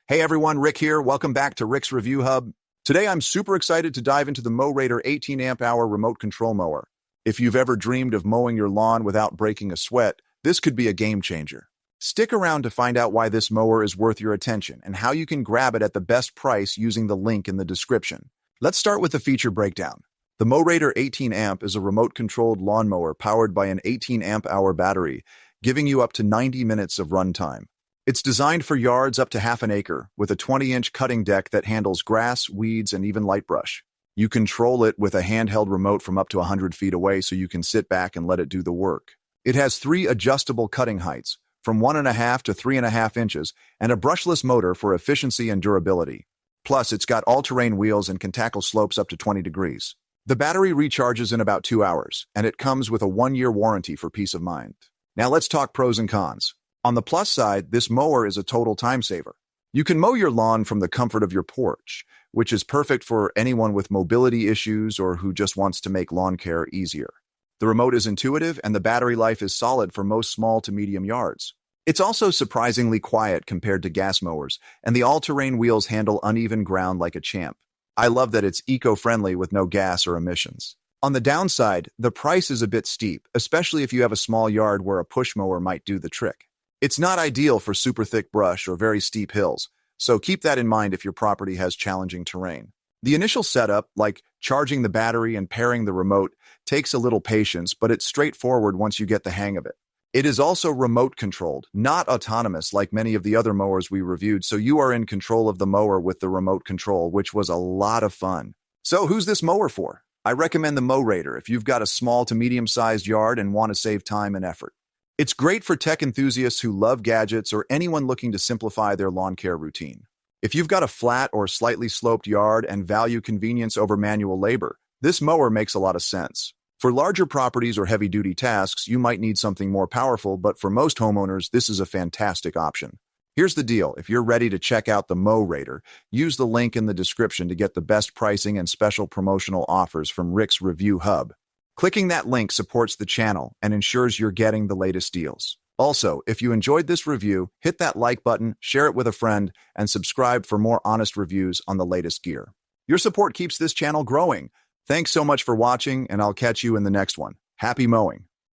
Hey everyone, Rick here. Welcome back to Rick's Review Hub. Today I'm super excited to dive into the Mowrater 18ah Remote Control Mower. If you've ever dreamed of mowing your lawn without breaking a sweat, this could be a game changer. Stick around to find out why this mower is worth your attention and how you can grab it at the best price using the link in the description. Let's start with the feature breakdown. The Mowrater 18ah is a remote-controlled lawnmower powered by an 18ah battery, giving you up to 90 minutes of runtime. It's designed for yards up to half an acre, with a 20-inch cutting deck that handles grass, weeds, and even light brush. You control it with a handheld remote from up to 100 feet away so you can sit back and let it do the work. It has 3 adjustable cutting heights, from 1.5 to 3.5 inches, and a brushless motor for efficiency and durability. Plus, it's got all-terrain wheels and can tackle slopes up to 20 degrees. The battery recharges in about 2 hours, and it comes with a 1-year warranty for peace of mind. Now let's talk pros and cons. On the plus side, this mower is a total time saver. You can mow your lawn from the comfort of your porch, which is perfect for anyone with mobility issues or who just wants to make lawn care easier. The remote is intuitive and the battery life is solid for most small to medium yards. It's also surprisingly quiet compared to gas mowers, and the all-terrain wheels handle uneven ground like a champ. I love that it's eco-friendly with no gas or emissions. On the downside, the price is a bit steep, especially if you have a small yard where a push mower might do the trick. It's not ideal for super thick brush or very steep hills, so keep that in mind if your property has challenging terrain. The initial setup, like charging the battery and pairing the remote, takes a little patience, but it's straightforward once you get the hang of it. It is also remote controlled, not autonomous like many of the other mowers we reviewed, so you are in control of the mower with the remote control, which was a lot of fun. So who's this mower for? I recommend the Mowrater if you've got a small to medium-sized yard and want to save time and effort. It's great for tech enthusiasts who love gadgets or anyone looking to simplify their lawn care routine. If you've got a flat or slightly sloped yard and value convenience over manual labor, this mower makes a lot of sense. For larger properties or heavy-duty tasks, you might need something more powerful, but for most homeowners, this is a fantastic option. Here's the deal. If you're ready to check out the Mowrater, use the link in the description to get the best pricing and special promotional offers from Rick's Review Hub. Clicking that link supports the channel and ensures you're getting the latest deals. Also, if you enjoyed this review, hit that like button, share it with a friend, and subscribe for more honest reviews on the latest gear. Your support keeps this channel growing. Thanks so much for watching, and I'll catch you in the next one. Happy mowing!